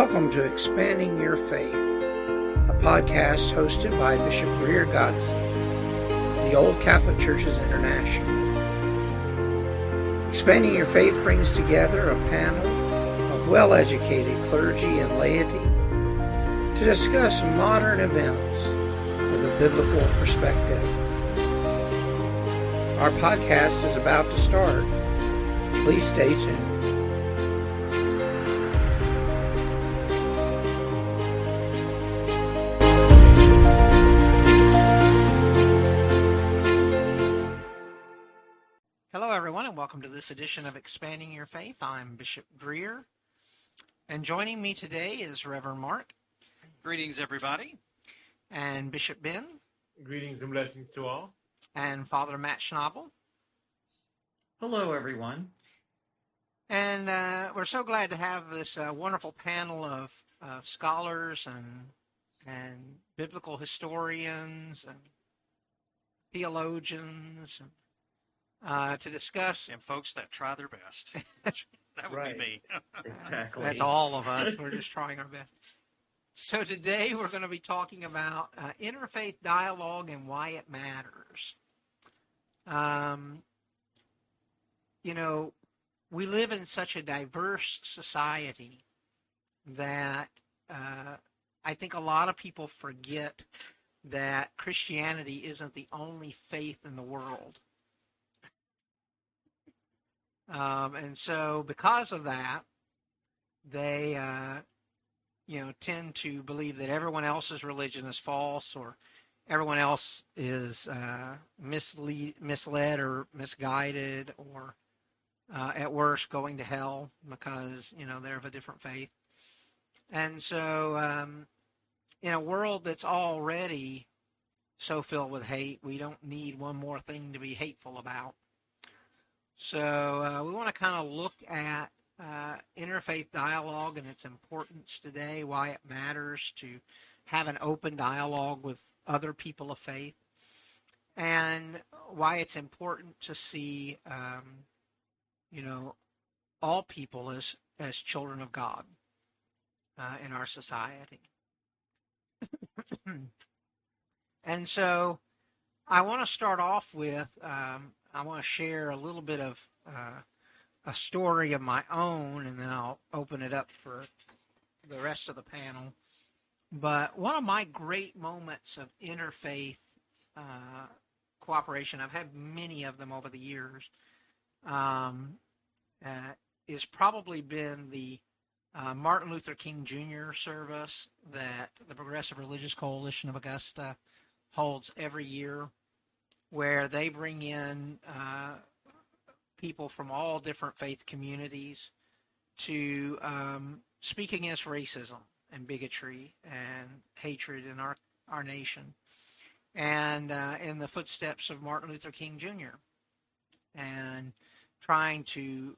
Welcome to Expanding Your Faith, a podcast hosted by Bishop Greer Godsey of the Old Catholic Churches International. Expanding Your Faith brings together a panel of well-educated clergy and laity to discuss modern events with a biblical perspective. Our podcast is about to start. Please stay tuned. Hello, everyone, and welcome to this edition of Expanding Your Faith. I'm Bishop Greer, and joining me today is Reverend Marc. Greetings, everybody. And Bishop Ben. Greetings and blessings to all. And Father Matt Schnabel. Hello, everyone. And we're so glad to have this wonderful panel of scholars and biblical historians and theologians to discuss. And folks that try their best. That would be me. Exactly. That's all of us. We're just trying our best. So today we're going to be talking about interfaith dialogue and why it matters. We live in such a diverse society that I think a lot of people forget that Christianity isn't the only faith in the world. And so because of that, they, tend to believe that everyone else's religion is false or everyone else is misled or misguided or at worst going to hell because, they're of a different faith. And so in a world that's already so filled with hate, we don't need one more thing to be hateful about. So we want to kind of look at interfaith dialogue and its importance today, why it matters to have an open dialogue with other people of faith, and why it's important to see, all people as children of God in our society. And so I want to start off with, I want to share a little bit of a story of my own, and then I'll open it up for the rest of the panel. But one of my great moments of interfaith cooperation, I've had many of them over the years, is probably been the Martin Luther King Jr. service that the Progressive Religious Coalition of Augusta holds every year, where they bring in people from all different faith communities to speak against racism and bigotry and hatred in our nation, and in the footsteps of Martin Luther King Jr. and trying to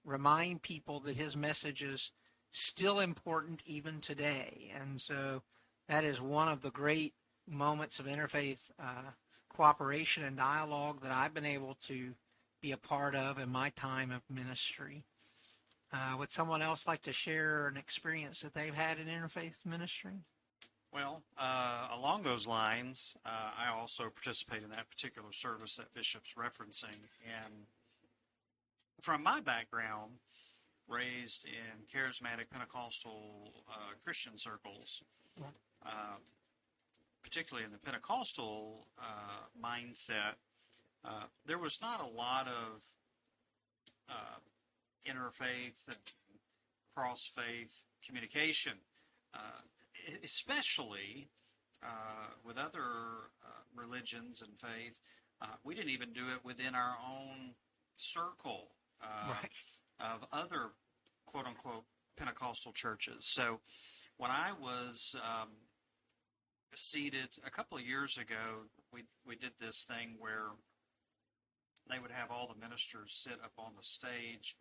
remind people that his message is still important even today. And so that is one of the great moments of interfaith cooperation and dialogue that I've been able to be a part of in my time of ministry. Would someone else like to share an experience that they've had in interfaith ministry? Well, along those lines, I also participate in that particular service that Bishop's referencing. And from my background, raised in charismatic Pentecostal Christian circles, particularly in the Pentecostal mindset, there was not a lot of interfaith and cross-faith communication, especially with other religions and faiths. We didn't even do it within our own circle of other quote-unquote Pentecostal churches. So when I was seated a couple of years ago, we did this thing where they would have all the ministers sit up on the stage,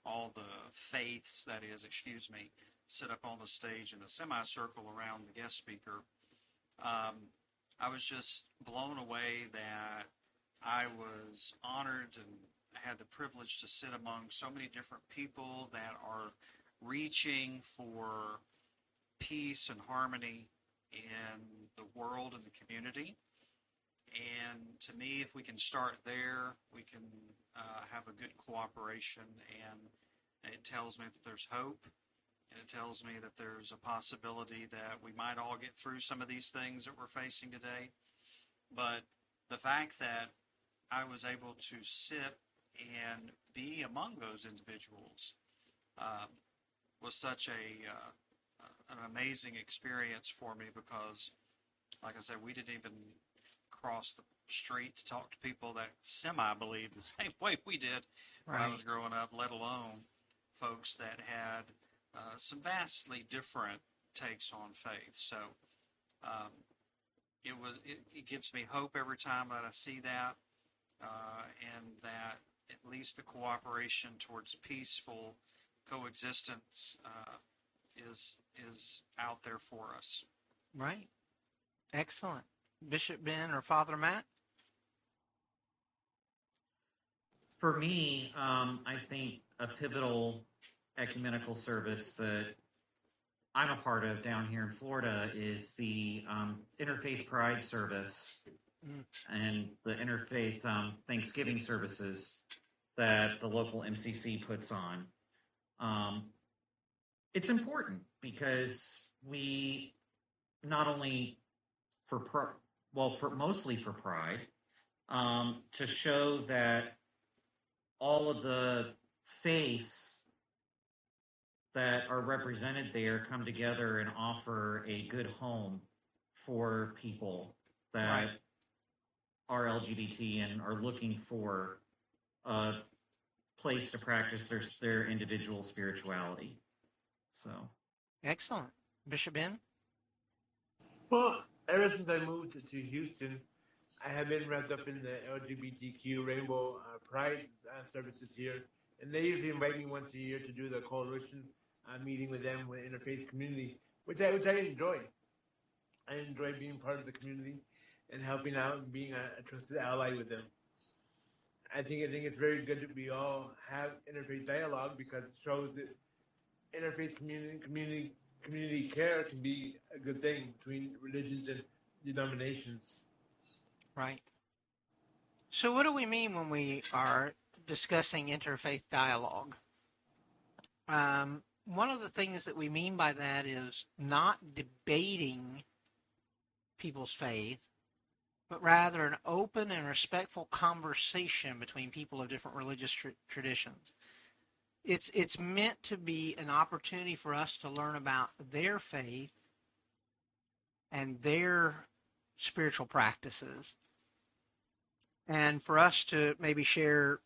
all the faiths, sit up on the stage in a semicircle around the guest speaker. I was just blown away that I was honored and had the privilege to sit among so many different people that are reaching for peace and harmony in the world and the community. And to me, if we can start there, we can have a good cooperation, and it tells me that there's hope, and it tells me that there's a possibility that we might all get through some of these things that we're facing today. But the fact that I was able to sit and be among those individuals was such an amazing experience for me, because, like I said, we didn't even cross the street to talk to people that semi-believed the same way we did when I was growing up, let alone folks that had some vastly different takes on faith. So it gives me hope every time that I see that, and that at least the cooperation towards peaceful coexistence is out there for us. Right. Excellent. Bishop Ben or Father Matt? For me, I think a pivotal ecumenical service that I'm a part of down here in Florida is the Interfaith Pride service and the Interfaith Thanksgiving services that the local MCC puts on. It's important because we not only mostly for Pride, to show that all of the faiths that are represented there come together and offer a good home for people that are LGBT and are looking for a place to practice their individual spirituality. So, excellent. Bishop Ben? Well, ever since I moved to Houston, I have been wrapped up in the LGBTQ Rainbow Pride services here, and they usually invite me once a year to do the coalition meeting with them with interfaith community, which I enjoy. I enjoy being part of the community and helping out and being a trusted ally with them. I think it's very good that we all have interfaith dialogue, because it shows that interfaith community care can be a good thing between religions and denominations. Right. So what do we mean when we are discussing interfaith dialogue? One of the things that we mean by that is not debating people's faith, but rather an open and respectful conversation between people of different religious traditions. It's meant to be an opportunity for us to learn about their faith and their spiritual practices, and for us to maybe share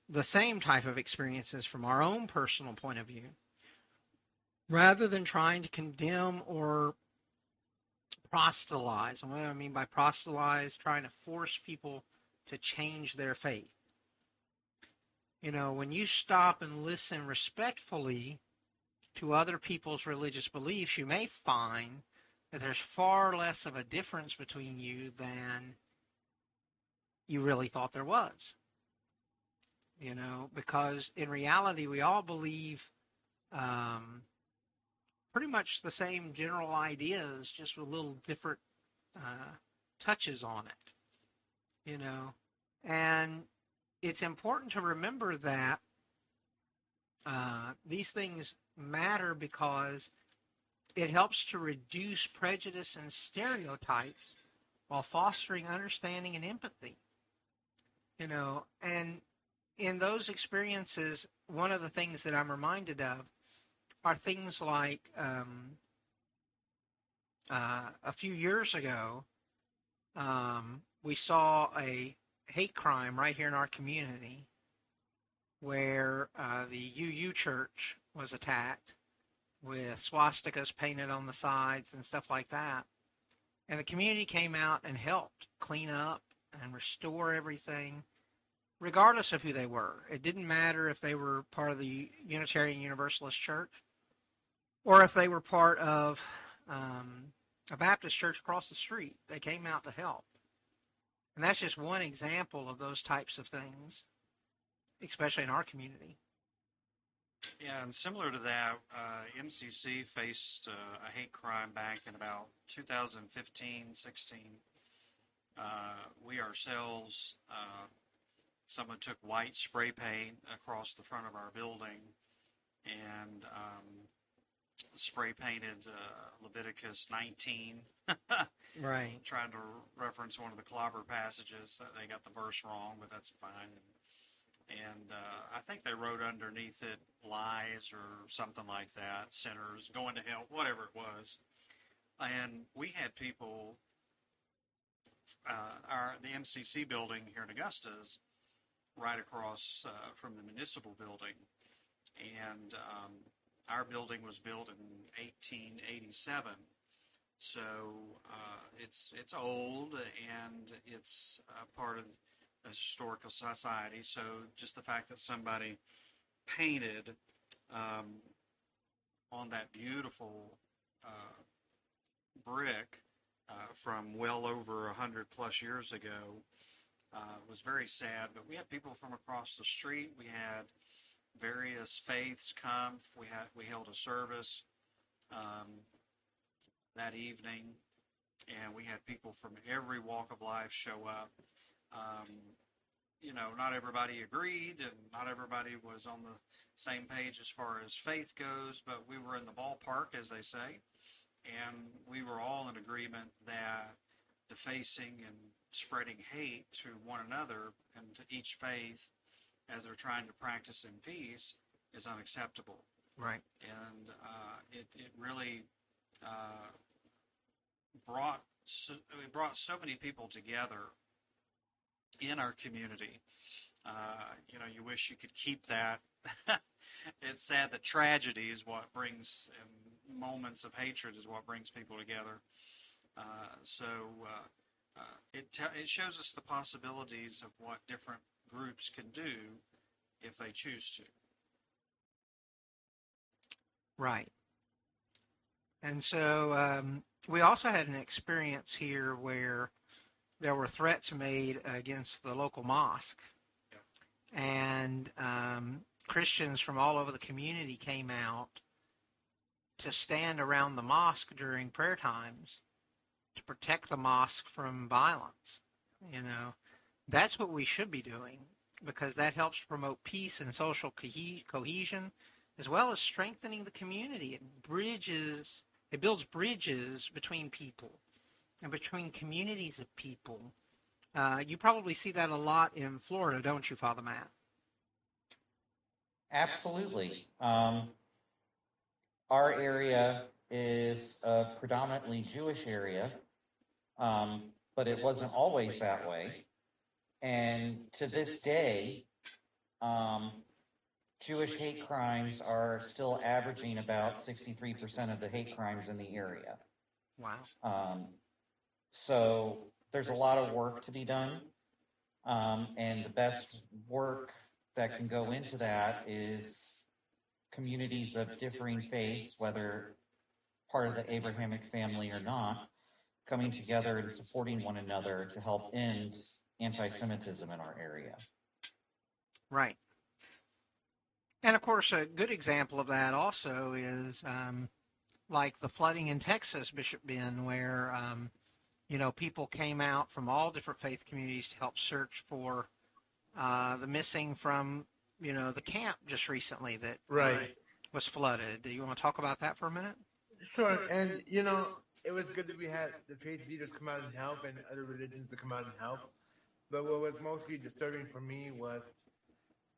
the same type of experiences from our own personal point of view, rather than trying to condemn or proselytize. And what I mean by proselytize, trying to force people to change their faith. You know, when you stop and listen respectfully to other people's religious beliefs, you may find that there's far less of a difference between you than you really thought there was. You know, because in reality, we all believe pretty much the same general ideas, just with little different touches on it. You know, and it's important to remember that these things matter because it helps to reduce prejudice and stereotypes while fostering understanding and empathy. You know, and in those experiences, one of the things that I'm reminded of are things like a few years ago, we saw a hate crime right here in our community where the UU church was attacked with swastikas painted on the sides and stuff like that. And the community came out and helped clean up and restore everything, regardless of who they were. It didn't matter if they were part of the Unitarian Universalist Church or if they were part of a Baptist church across the street. They came out to help. And that's just one example of those types of things, especially in our community. Yeah, and similar to that, MCC faced a hate crime back in about 2015, 16. We ourselves, someone took white spray paint across the front of our building and spray painted Leviticus 19, Right. trying to reference one of the clobber passages. They got the verse wrong, but that's fine. And I think they wrote underneath it lies or something like that, sinners going to hell, whatever it was. And we had people, the MCC building here in Augusta is right across from the municipal building. And our building was built in 1887. So it's old, and it's part of a historical society. So just the fact that somebody painted on that beautiful brick from well over 100 plus years ago was very sad. But we had people from across the street. We had various faiths come. We held a service that evening, and we had people from every walk of life show up. Not everybody agreed, and not everybody was on the same page as far as faith goes, but we were in the ballpark, as they say, and we were all in agreement that defacing and spreading hate to one another and to each faith as they're trying to practice in peace is unacceptable. Right. And it really brought so many people together in our community. You wish you could keep that. It's sad that tragedy is what brings, and moments of hatred is what brings people together. It shows us the possibilities of what different groups can do if they choose to. Right. And so we also had an experience here where there were threats made against the local mosque. Yeah. And Christians from all over the community came out to stand around the mosque during prayer times to protect the mosque from violence. That's what we should be doing, because that helps promote peace and social cohesion, as well as strengthening the community. It builds bridges between people and between communities of people. You probably see that a lot in Florida, don't you, Father Matt? Absolutely. Our area is a predominantly Jewish area, but it wasn't always that way. And to this day, Jewish hate crimes are still averaging about 63% of the hate crimes in the area. Wow. So there's a lot of work to be done, and the best work that can go into that is communities of differing faiths, whether part of the Abrahamic family or not, coming together and supporting one another to help end anti-Semitism in our area. Right. And of course, a good example of that also is like the flooding in Texas, Bishop Ben, where people came out from all different faith communities to help search for the missing from the camp just recently that was flooded. Do you want to talk about that for a minute? Sure. And it was good that we had the faith leaders come out and help, and other religions to come out and help. But what was mostly disturbing for me was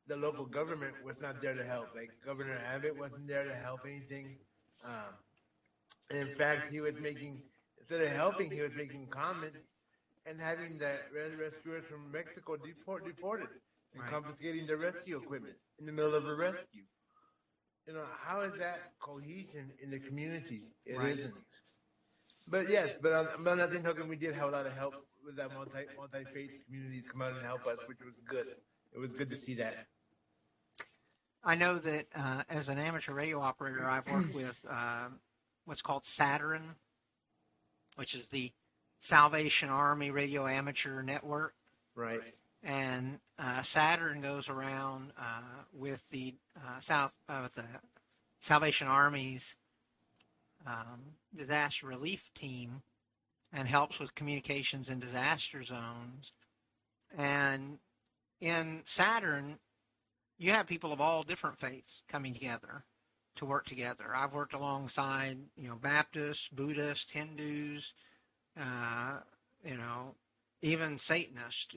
the local government was not there to help. Like Governor Abbott wasn't there to help anything. In fact, he was instead of helping, he was making comments and having the rescuers from Mexico deported and confiscating the rescue equipment in the middle of a rescue. How is that cohesion in the community? It isn't. But yes, but on that same token, we did have a lot of help with that multi-faith communities come out and help us, which was good. It was good to see that. I know that as an amateur radio operator, I've worked with what's called Saturn, which is the Salvation Army Radio Amateur Network. Right. And Saturn goes around with the with the Salvation Army's disaster relief team and helps with communications in disaster zones. And in Saturn, you have people of all different faiths coming together to work together. I've worked alongside, Baptists, Buddhists, Hindus, even Satanists,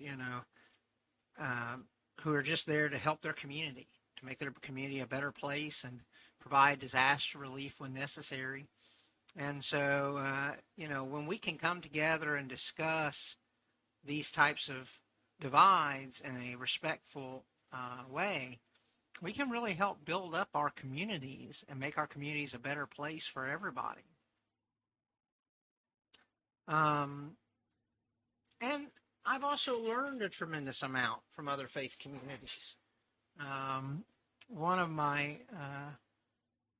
who are just there to help their community, to make their community a better place and provide disaster relief when necessary. And so, when we can come together and discuss these types of divides in a respectful way, we can really help build up our communities and make our communities a better place for everybody. And I've also learned a tremendous amount from other faith communities. One of my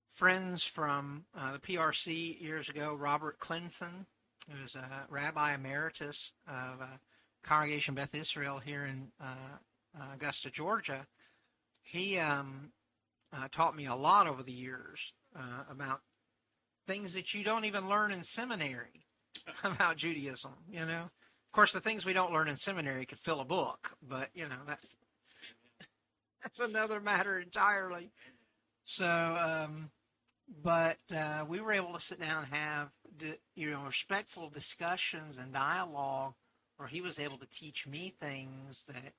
friends from the PRC years ago, Robert Clinton, who was a rabbi emeritus of Congregation Beth Israel here in Augusta, Georgia, he taught me a lot over the years about things that you don't even learn in seminary about Judaism, Of course, the things we don't learn in seminary could fill a book, but, that's another matter entirely. So, but we were able to sit down and have, respectful discussions and dialogue where he was able to teach me things that,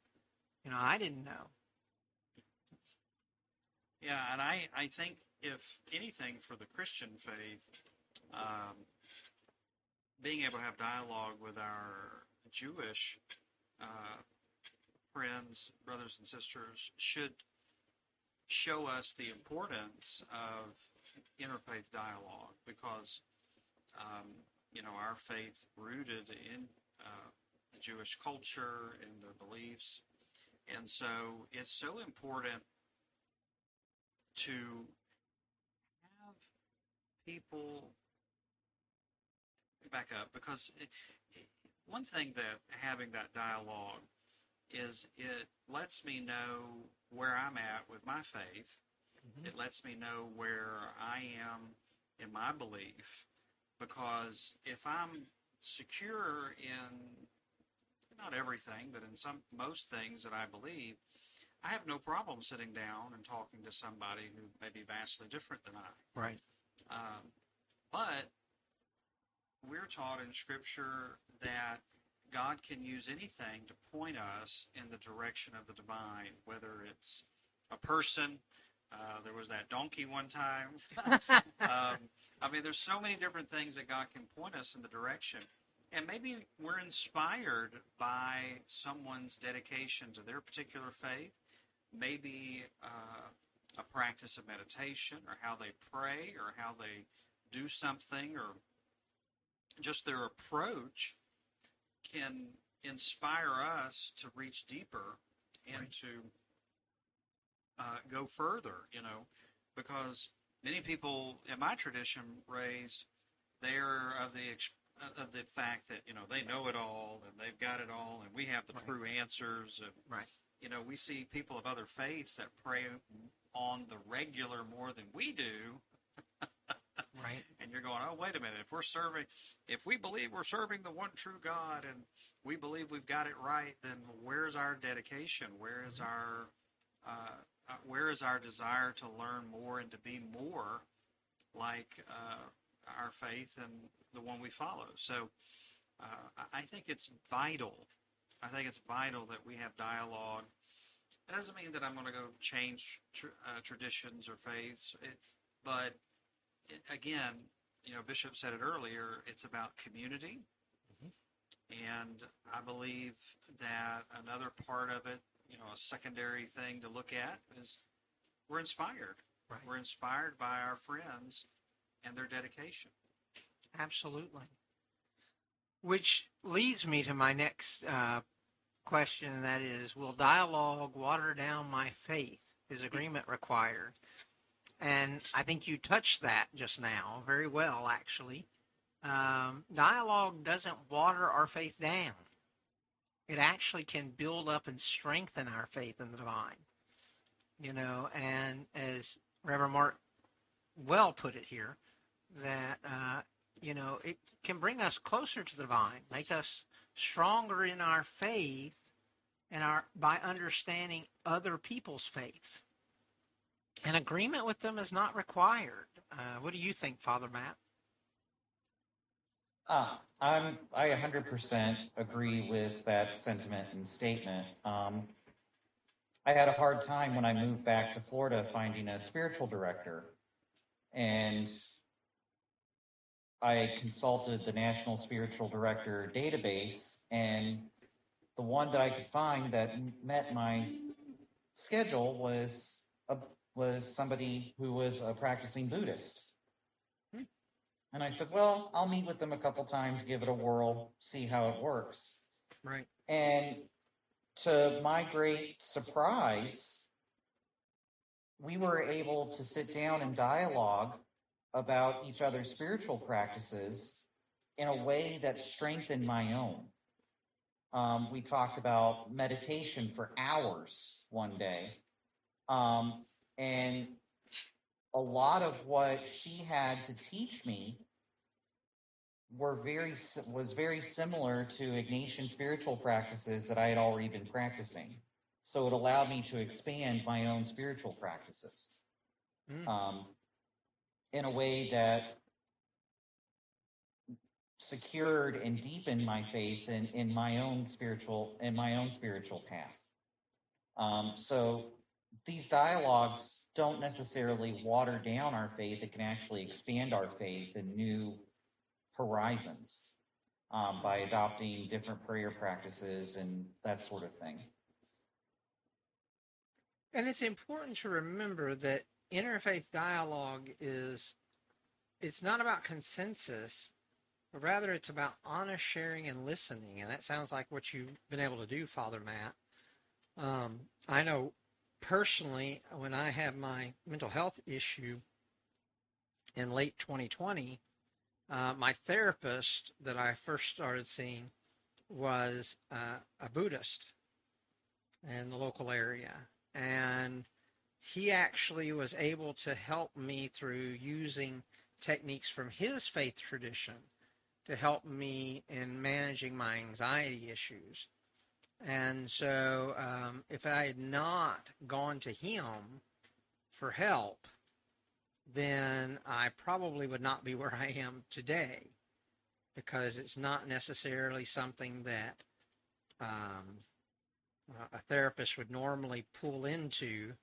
I didn't know. Yeah, and I think if anything for the Christian faith, being able to have dialogue with our Jewish friends, brothers and sisters, should show us the importance of interfaith dialogue because, our faith rooted in the Jewish culture and their beliefs. And so it's so important to have people back up because one thing that having that dialogue is it lets me know where I'm at with my faith. Mm-hmm. It lets me know where I am in my belief because if I'm secure in not everything, but in most things that I believe, I have no problem sitting down and talking to somebody who may be vastly different than I. Right. But we're taught in Scripture that God can use anything to point us in the direction of the divine, whether it's a person. There was that donkey one time. There's so many different things that God can point us in the direction. And maybe we're inspired by someone's dedication to their particular faith, maybe a practice of meditation or how they pray or how they do something or just their approach can inspire us to reach deeper and to go further, because many people in my tradition raised, they're of the fact that, they know it all and they've got it all and we have the true answers. And, we see people of other faiths that pray on the regular more than we do. Right. And you're going, oh, wait a minute. If we believe we're serving the one true God and we believe we've got it right, then where's our dedication? Where is our desire to learn more and to be more like our faith and the one we follow? So I think it's vital. I think it's vital that we have dialogue. It doesn't mean that I'm going to go change traditions or faiths, but again, Bishop said it earlier, it's about community. Mm-hmm. And I believe that another part of it, a secondary thing to look at is we're inspired. Right. We're inspired by our friends and their dedication. Absolutely. Which leads me to my next question, and that is, will dialogue water down my faith? Is agreement required? And I think you touched that just now very well, actually. Dialogue doesn't water our faith down. it actually can build up and strengthen our faith in the divine. And as Reverend Marc well put it here, that, it can bring us closer to the divine, make us stronger in our faith and by understanding other people's faiths. An agreement with them is not required. What do you think, Father Matt? I 100% agree with that sentiment and statement. I had a hard time when I moved back to Florida finding a spiritual director, and I consulted the National Spiritual Director database, and the one that I could find that met my schedule was somebody who was a practicing Buddhist. And I said, well, I'll meet with them a couple times, give it a whirl, see how it works. Right. And to my great surprise, we were able to sit down and dialogue about each other's spiritual practices in a way that strengthened my own. We talked about meditation for hours one day. And a lot of what she had to teach me was very similar to Ignatian spiritual practices that I had already been practicing. So it allowed me to expand my own spiritual practices in a way that secured and deepened my faith in my own spiritual path. So these dialogues don't necessarily water down our faith. It can actually expand our faith in new horizons by adopting different prayer practices and that sort of thing. And it's important to remember that interfaith dialogue it's not about consensus, but rather it's about honest sharing and listening. And that sounds like what you've been able to do, Father Matt. I know personally, when I had my mental health issue in late 2020, my therapist that I first started seeing was a Buddhist in the local area. And he actually was able to help me through using techniques from his faith tradition to help me in managing my anxiety issues. And so if I had not gone to him for help, then I probably would not be where I am today, because it's not necessarily something that a therapist would normally pull into,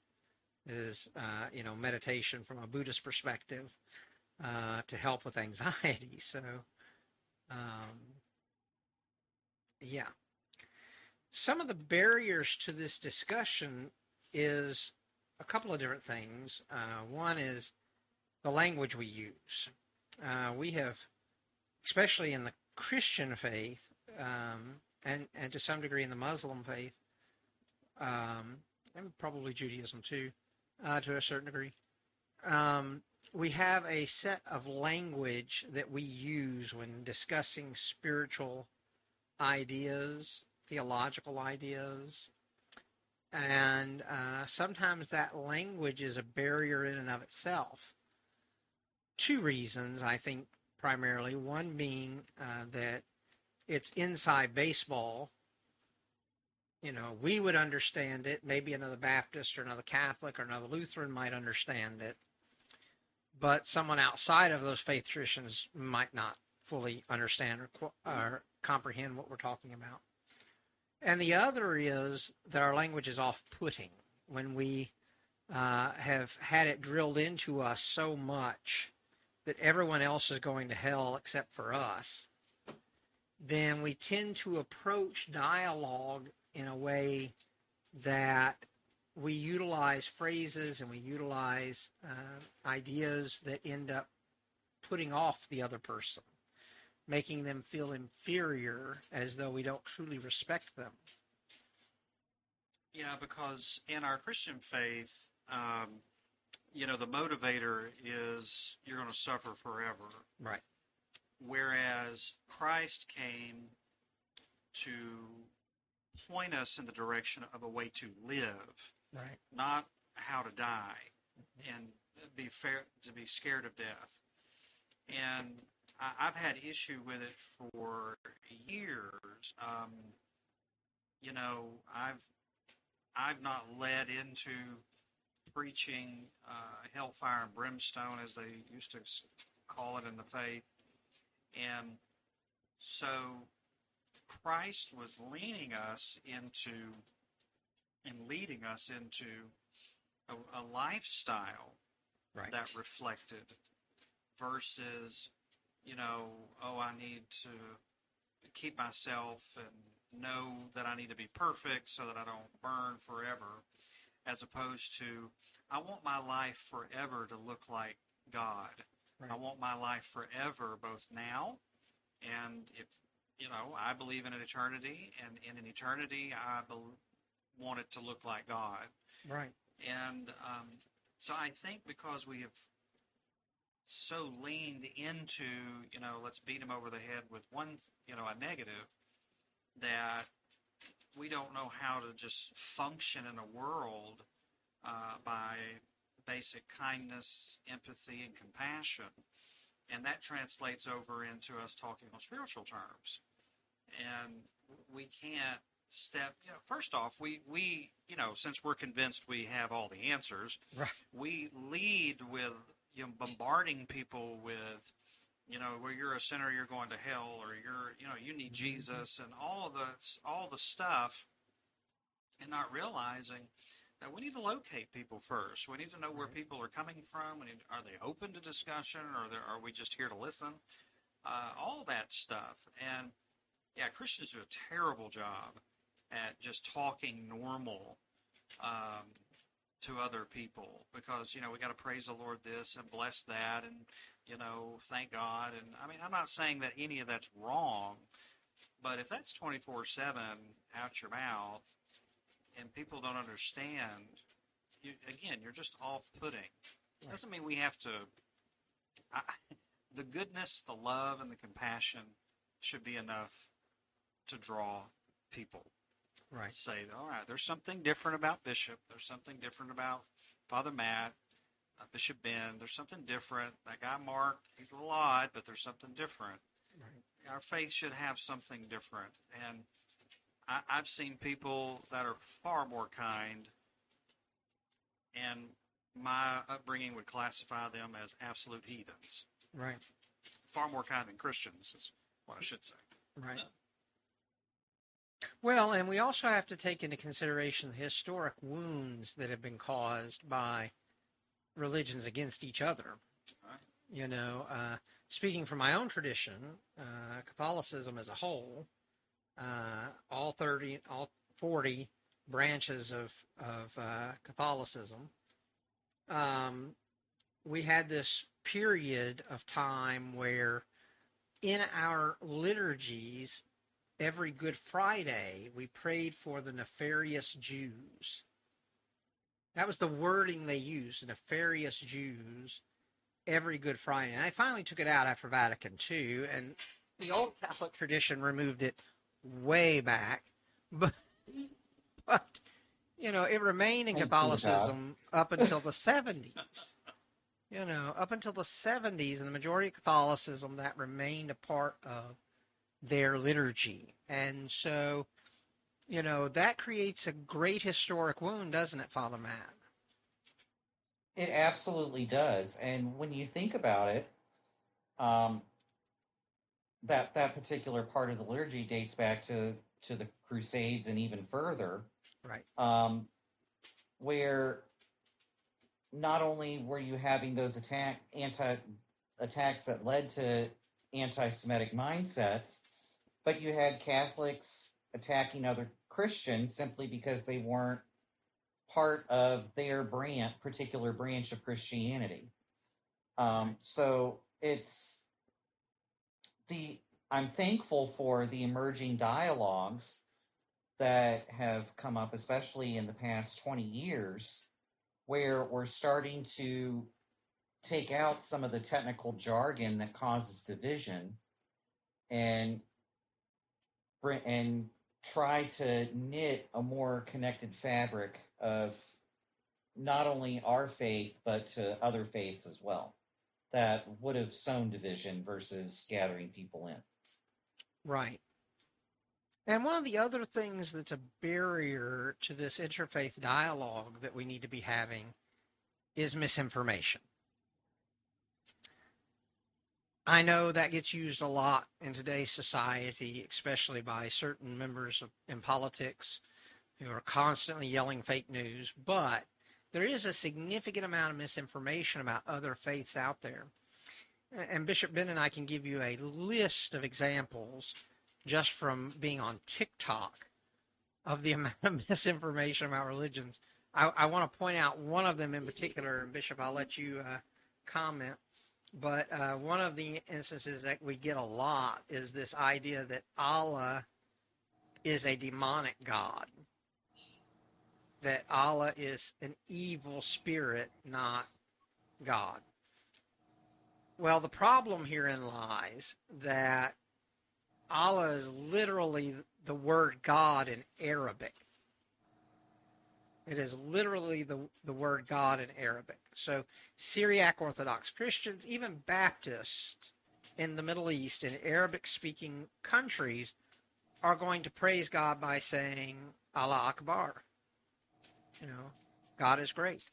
is meditation from a Buddhist perspective to help with anxiety. So yeah. Some of the barriers to this discussion is a couple of different things. One is the language we use. We have, especially in the Christian faith, and to some degree in the Muslim faith, and probably Judaism too, to a certain degree, we have a set of language that we use when discussing spiritual ideas, theological ideas, and sometimes that language is a barrier in and of itself. Two reasons, I think, primarily. One being that it's inside baseball. We would understand it. Maybe another Baptist or another Catholic or another Lutheran might understand it. But someone outside of those faith traditions might not fully understand or comprehend what we're talking about. And the other is that our language is off-putting. When we have had it drilled into us so much that everyone else is going to hell except for us, then we tend to approach dialogue in a way that we utilize phrases and we utilize ideas that end up putting off the other person, making them feel inferior as though we don't truly respect them. Yeah, because in our Christian faith, the motivator is you're going to suffer forever. Right. Whereas Christ came to point us in the direction of a way to live, Right. not how to die and be scared of death. And I've had issue with it for years. I've not led into preaching hellfire and brimstone, as they used to call it in the faith. And so Christ was leading us into and leading us into a lifestyle that reflected versus, I need to keep myself and know that I need to be perfect so that I don't burn forever, as opposed to, I want my life forever to look like God. Right. I want my life forever, both now and if, I believe in an eternity, and in an eternity, I want it to look like God. Right. And so I think because we have so leaned into, let's beat him over the head with one, a negative, that we don't know how to just function in a world by basic kindness, empathy, and compassion. And that translates over into us talking on spiritual terms. And we can't step, first off, we since we're convinced we have all the answers, right, we lead with bombarding people with, where you're a sinner, you're going to hell, or you need Jesus, and all the stuff, and not realizing that we need to locate people first. We need to know where people are coming from. Are they open to discussion, or are we just here to listen? All that stuff. And yeah, Christians do a terrible job at just talking normal to other people, because we got to praise the Lord this and bless that, and thank God. And I mean, I'm not saying that any of that's wrong, but if that's 24/7 out your mouth and people don't understand, you're just off-putting. Right. Doesn't mean we have to. The goodness, the love, and the compassion should be enough to draw people. Right. Say, all right, there's something different about Bishop. There's something different about Father Matt, Bishop Ben. There's something different. That guy Marc, he's a little odd, but there's something different. Right. Our faith should have something different. And I've seen people that are far more kind, and my upbringing would classify them as absolute heathens. Right. Far more kind than Christians is what I should say. Right. Well, and we also have to take into consideration the historic wounds that have been caused by religions against each other. Right. Speaking from my own tradition, Catholicism as a whole, all 40 branches of Catholicism, we had this period of time where in our liturgies, every Good Friday, we prayed for the nefarious Jews. That was the wording they used, nefarious Jews, every Good Friday. And I finally took it out after Vatican II, and the old Catholic tradition removed it way back. But it remained in Catholicism up until the 70s. Up until the 70s, in the majority of Catholicism, that remained a part of their liturgy. And so, that creates a great historic wound, doesn't it, Father Matt? It absolutely does. And when you think about it, that particular part of the liturgy dates back to the Crusades and even further. Right. Where not only were you having those attacks that led to anti-Semitic mindsets, but you had Catholics attacking other Christians simply because they weren't part of their particular branch of Christianity. So I'm thankful for the emerging dialogues that have come up, especially in the past 20 years, where we're starting to take out some of the technical jargon that causes division and try to knit a more connected fabric of not only our faith, but to other faiths as well, that would have sown division versus gathering people in. Right. And one of the other things that's a barrier to this interfaith dialogue that we need to be having is misinformation. I know that gets used a lot in today's society, especially by certain members in politics who are constantly yelling fake news, but there is a significant amount of misinformation about other faiths out there. And Bishop Ben and I can give you a list of examples just from being on TikTok of the amount of misinformation about religions. I want to point out one of them in particular, and Bishop, I'll let you comment. But one of the instances that we get a lot is this idea that Allah is a demonic God, that Allah is an evil spirit, not God. Well, the problem herein lies that Allah is literally the word God in Arabic. It is literally the word God in Arabic. So Syriac Orthodox Christians, even Baptists in the Middle East, in Arabic-speaking countries, are going to praise God by saying Allah Akbar. You know, God is great.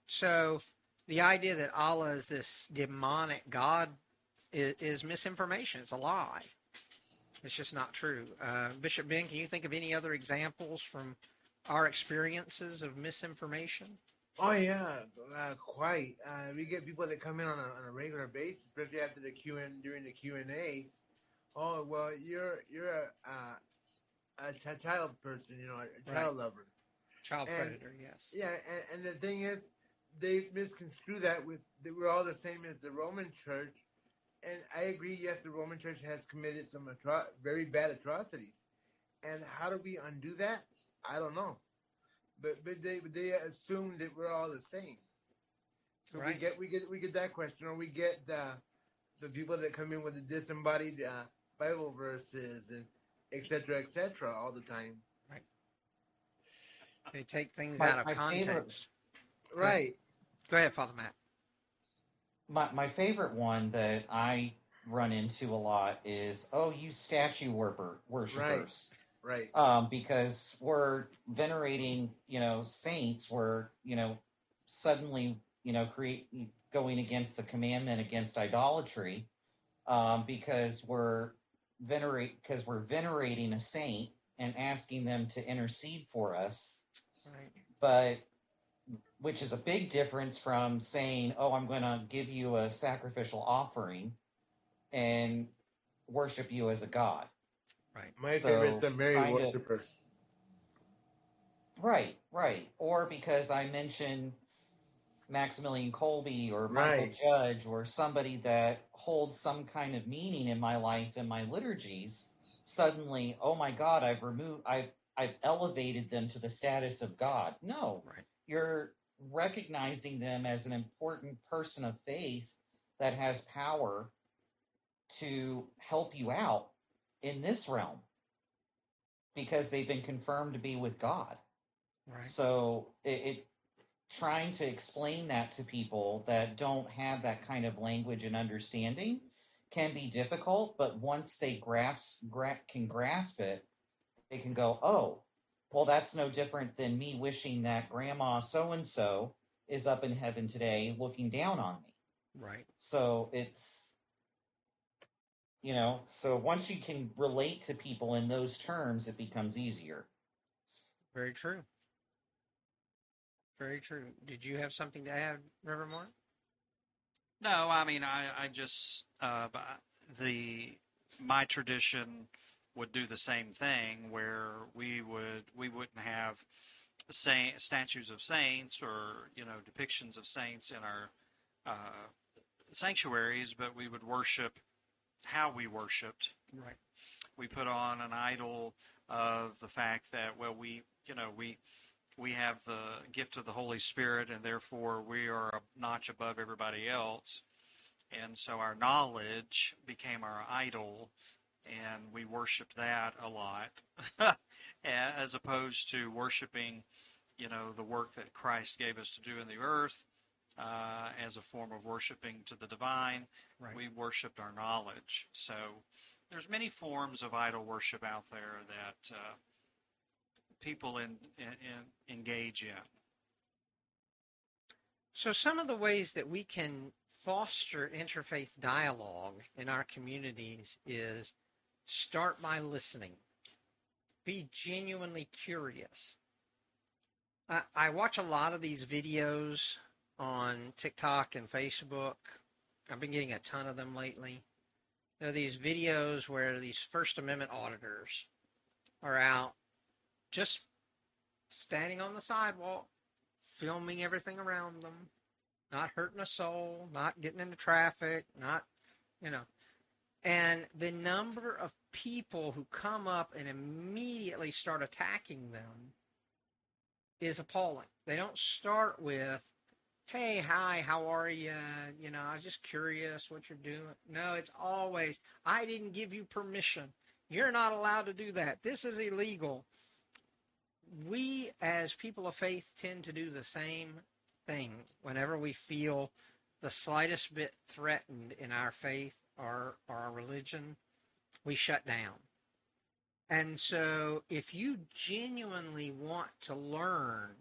So the idea that Allah is this demonic God is misinformation. It's a lie. It's just not true. Bishop Ben, can you think of any other examples from our experiences of misinformation? Oh yeah, quite. We get people that come in on a regular basis, especially after the during the Q&As. Oh well, you're a child person, you know, a child lover, Child predator. Yes. Yeah, and the thing is, they misconstrue that we're all the same as the Roman Church. And I agree, yes, the Roman Church has committed some very bad atrocities. And how do we undo that? I don't know. But they assume that we're all the same. So right. we get that question, or we get the people that come in with the disembodied Bible verses and et cetera, all the time. Right. They take things out of context. Right. Go ahead, Father Matt. My favorite one that I run into a lot is, you statue worshipers. Right. Because we're venerating, saints. We're, suddenly, going against the commandment against idolatry, because we're venerating a saint and asking them to intercede for us. Right. But which is a big difference from saying, I'm going to give you a sacrificial offering and worship you as a god. Right. My favorite is the Mary worshiper. Right. Or because I mentioned Maximilian Kolbe or Michael Judge or somebody that holds some kind of meaning in my life and my liturgies, suddenly, oh my God, I've elevated them to the status of God. No. Right. You're recognizing them as an important person of faith that has power to help you out in this realm because they've been confirmed to be with God. Right. So it trying to explain that to people that don't have that kind of language and understanding can be difficult, but once they can grasp it, they can go, well, that's no different than me wishing that grandma so-and-so is up in heaven today looking down on me. Right. So it's, so once you can relate to people in those terms, it becomes easier. Very true. Very true. Did you have something to add, Reverend Marc? No, I mean, I just, my tradition would do the same thing where we wouldn't have statues of saints or depictions of saints in our sanctuaries, but we would worship how we worshipped. Right. We put on an idol of the fact that we have the gift of the Holy Spirit, and therefore we are a notch above everybody else. And so our knowledge became our idol, and we worship that a lot, as opposed to worshiping, the work that Christ gave us to do in the earth, as a form of worshiping to the divine. Right. We worshiped our knowledge. So there's many forms of idol worship out there that people engage in. So some of the ways that we can foster interfaith dialogue in our communities is start by listening. Be genuinely curious. I watch a lot of these videos on TikTok and Facebook. I've been getting a ton of them lately. There are these videos where these First Amendment auditors are out just standing on the sidewalk, filming everything around them, not hurting a soul, not getting into traffic, not. And the number of people who come up and immediately start attacking them is appalling. They don't start with, hey, hi, how are you? I was just curious what you're doing. No, it's always, I didn't give you permission. You're not allowed to do that. This is illegal. We, as people of faith, tend to do the same thing whenever we feel the slightest bit threatened in our faith or our religion. We shut down. And so if you genuinely want to learn,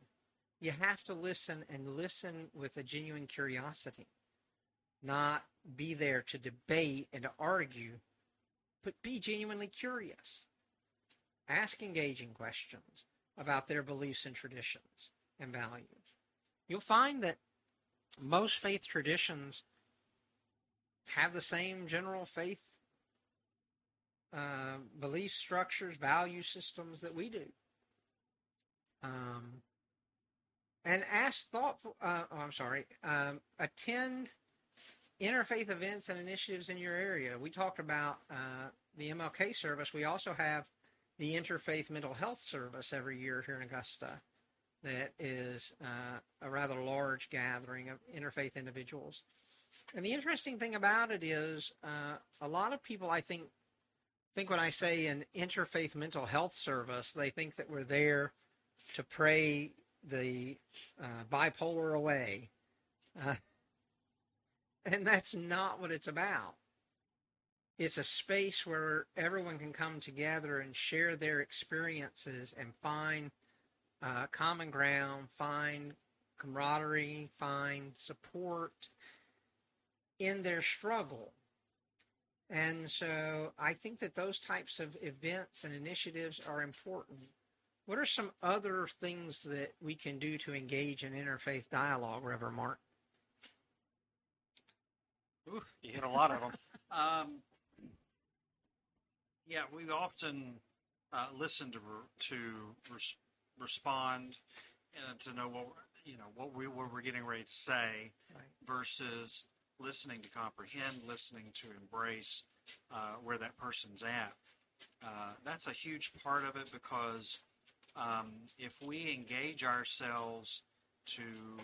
you have to listen, and listen with a genuine curiosity. Not be there to debate and to argue, but be genuinely curious. Ask engaging questions about their beliefs and traditions and values. You'll find that most faith traditions have the same general faith belief structures, value systems that we do. And attend interfaith events and initiatives in your area. We talked about the MLK service. We also have the Interfaith Mental Health Service every year here in Augusta that is a rather large gathering of interfaith individuals. And the interesting thing about it is a lot of people, I think when I say an interfaith mental health service, they think that we're there to pray the bipolar away. And that's not what it's about. It's a space where everyone can come together and share their experiences and find common ground, find camaraderie, find support in their struggle. And so I think that those types of events and initiatives are important. What are some other things that we can do to engage in interfaith dialogue, Reverend Marc? Ooh, you hit a lot of them. Yeah, we often listen to respond to know what we're getting ready to say, Right. versus listening to comprehend, listening to embrace where that person's at. That's a huge part of it, because if we engage ourselves to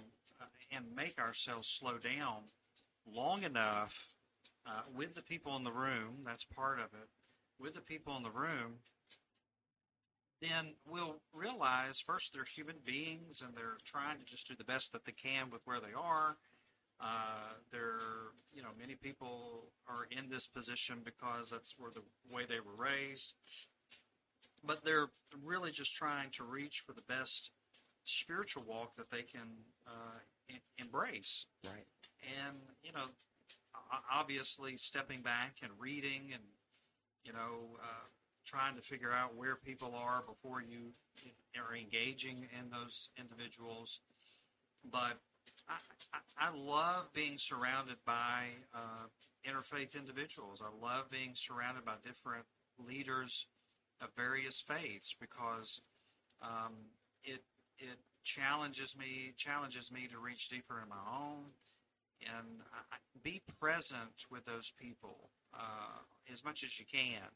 and make ourselves slow down long enough with the people in the room, that's part of it, with the people in the room, then we'll realize first they're human beings and they're trying to just do the best that they can with where they are. Many people are in this position because that's where the way they were raised. But they're really just trying to reach for the best spiritual walk that they can embrace. Right. And, obviously stepping back and reading and, trying to figure out where people are before you are engaging in those individuals. But I love being surrounded by interfaith individuals. I love being surrounded by different leaders of various faiths, because it challenges me to reach deeper in my own and be present with those people as much as you can.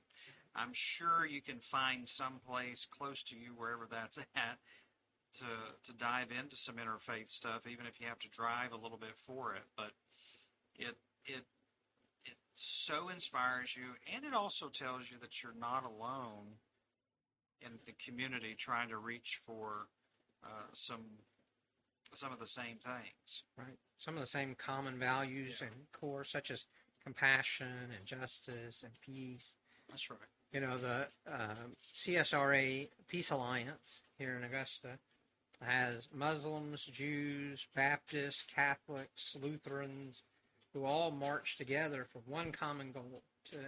I'm sure you can find some place close to you, wherever that's at, to dive into some interfaith stuff, even if you have to drive a little bit for it. But it so inspires you, and it also tells you that you're not alone in the community trying to reach for some of the same things. Right. Some of the same common values and core, such as compassion and justice and peace. That's right. You know, the CSRA Peace Alliance here in Augusta has Muslims, Jews, Baptists, Catholics, Lutherans, who all march together for one common goal: to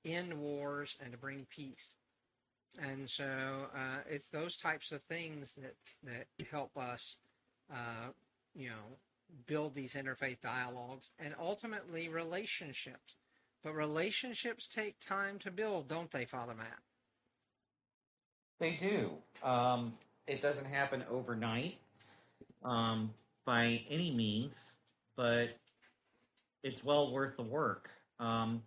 end wars and to bring peace. And so it's those types of things that help us, build these interfaith dialogues and ultimately relationships. But relationships take time to build, don't they, Father Matt? They do. It doesn't happen overnight by any means, but it's well worth the work. I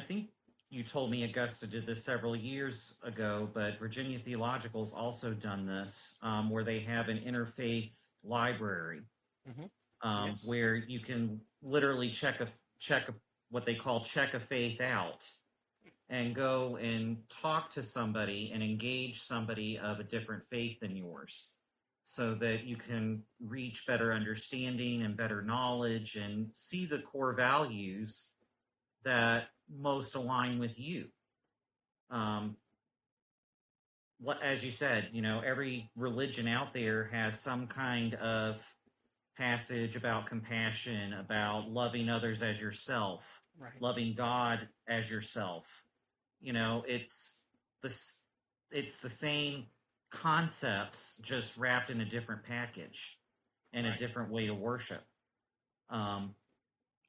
think you told me Augusta did this several years ago, but Virginia Theological's also done this, where they have an interfaith library, Yes. where you can literally check what they call check a faith out, and go and talk to somebody and engage somebody of a different faith than yours, so that you can reach better understanding and better knowledge and see the core values that most align with you. As you said, every religion out there has some kind of passage about compassion, about loving others as yourself, Right. loving God as yourself. It's the same concepts, just wrapped in a different package and a different way to worship. And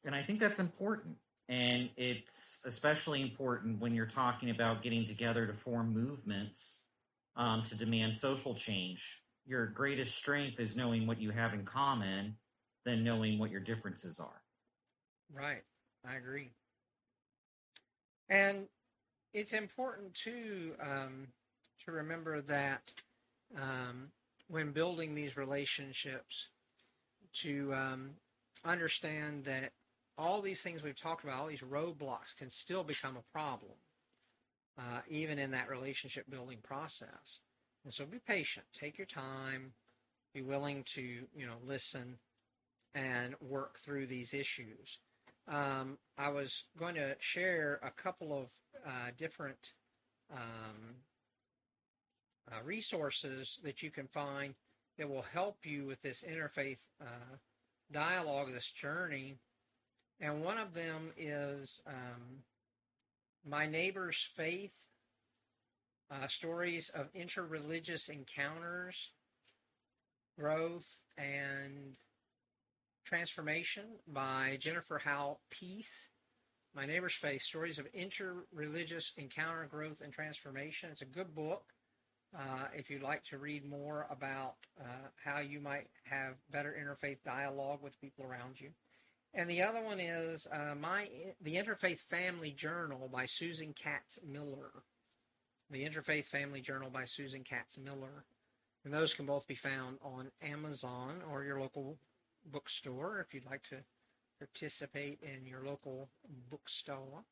I think that's important. And it's especially important when you're talking about getting together to form movements to demand social change. Your greatest strength is knowing what you have in common than knowing what your differences are. Right. I agree. And it's important, too, to remember that when building these relationships, to understand that all these things we've talked about, all these roadblocks, can still become a problem, even in that relationship building process. And so be patient, take your time, be willing to, listen and work through these issues. I was going to share a couple of different resources that you can find that will help you with this interfaith dialogue, this journey. And one of them is My Neighbor's Faith, Stories of Interreligious Encounters, Growth, and Transformation by Jennifer Howell Peace. My Neighbor's Faith, Stories of Interreligious Encounter, Growth, and Transformation. It's a good book if you'd like to read more about how you might have better interfaith dialogue with people around you. And the other one is The Interfaith Family Journal by Susan Katz Miller. The Interfaith Family Journal by Susan Katz Miller. And those can both be found on Amazon or your local bookstore if you'd like to participate in your local bookstore.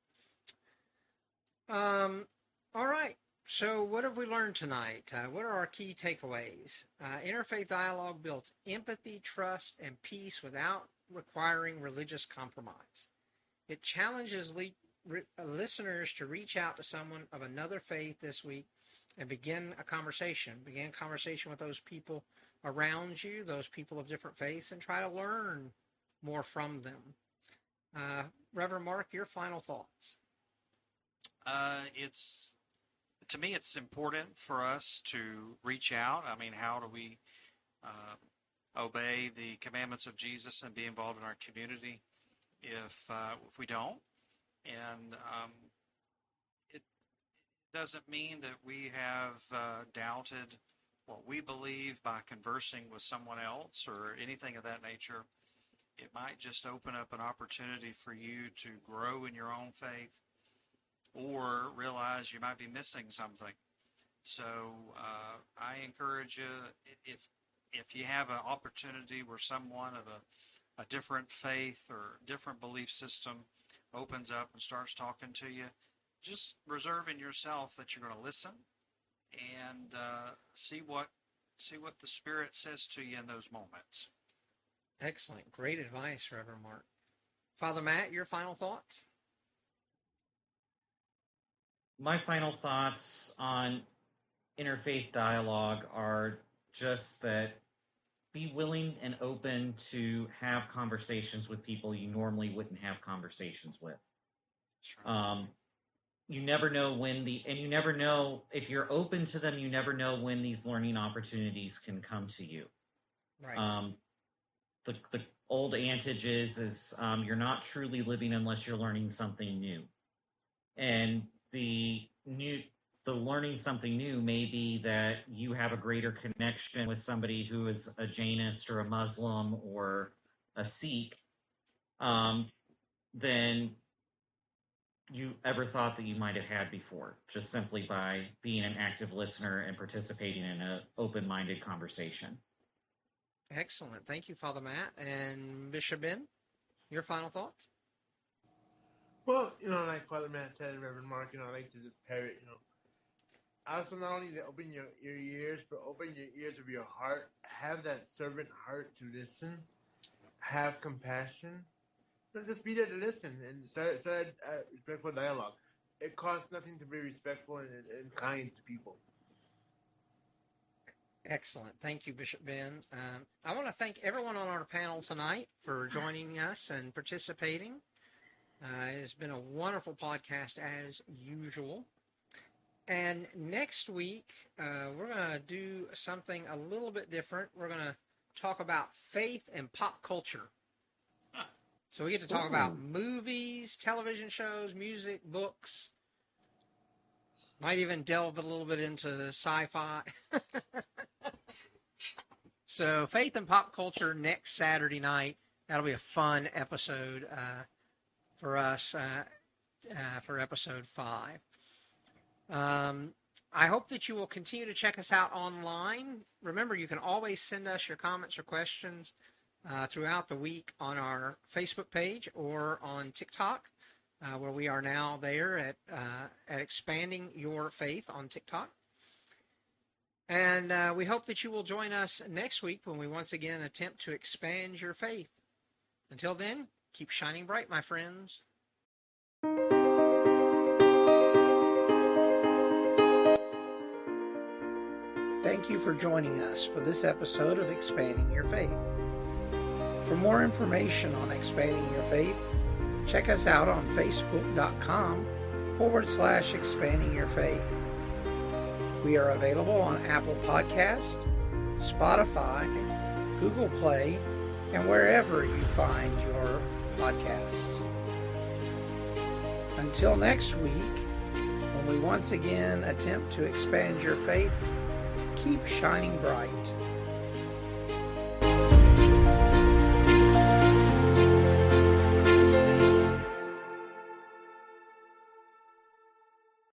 All right. So what have we learned tonight? What are our key takeaways? Interfaith dialogue builds empathy, trust, and peace without requiring religious compromise. It challenges listeners to reach out to someone of another faith this week and begin a conversation. Begin a conversation with those people around you, those people of different faiths, and try to learn more from them. Reverend Marc, your final thoughts. To me, it's important for us to reach out. I mean, how do we obey the commandments of Jesus and be involved in our community if we don't? And it doesn't mean that we have doubted what we believe by conversing with someone else or anything of that nature. It might just open up an opportunity for you to grow in your own faith or realize you might be missing something. So I encourage you, if you have an opportunity where someone of a different faith or different belief system opens up and starts talking to you, just reserve in yourself that you're going to listen and see what the Spirit says to you in those moments. Excellent. Great advice, Reverend Marc. Father Matt, your final thoughts? My final thoughts on interfaith dialogue are just that be willing and open to have conversations with people you normally wouldn't have conversations with. You never know you never know if you're open to them, you never know when these learning opportunities can come to you. Right. The old adage is you're not truly living unless you're learning something new. And the learning something new may be that you have a greater connection with somebody who is a Jainist or a Muslim or a Sikh than you ever thought that you might have had before, just simply by being an active listener and participating in an open-minded conversation. Excellent. Thank you, Father Matt. And Bishop Ben, your final thoughts? Well, like Father Matt said, Reverend Marc, I like to just parrot, also not only to open your ears, but open your ears of your heart. Have that servant heart to listen. Have compassion. Just be there to listen and start respectful dialogue. It costs nothing to be respectful and kind to people. Excellent. Thank you, Bishop Ben. I want to thank everyone on our panel tonight for joining us and participating. It's been a wonderful podcast as usual. And next week, we're going to do something a little bit different. We're going to talk about faith and pop culture. So we get to talk about movies, television shows, music, books. Might even delve a little bit into sci-fi. So faith and pop culture next Saturday night. That'll be a fun episode for us for episode 5. I hope that you will continue to check us out online. Remember, you can always send us your comments or questions throughout the week on our Facebook page or on TikTok, where we are now there at Expanding Your Faith on TikTok. And we hope that you will join us next week when we once again attempt to expand your faith. Until then, keep shining bright, my friends. Thank you for joining us for this episode of Expanding Your Faith. For more information on Expanding Your Faith, check us out on facebook.com/Expanding Your Faith. We are available on Apple Podcast, Spotify, Google Play, and wherever you find your podcasts. Until next week, when we once again attempt to expand your faith, keep shining bright.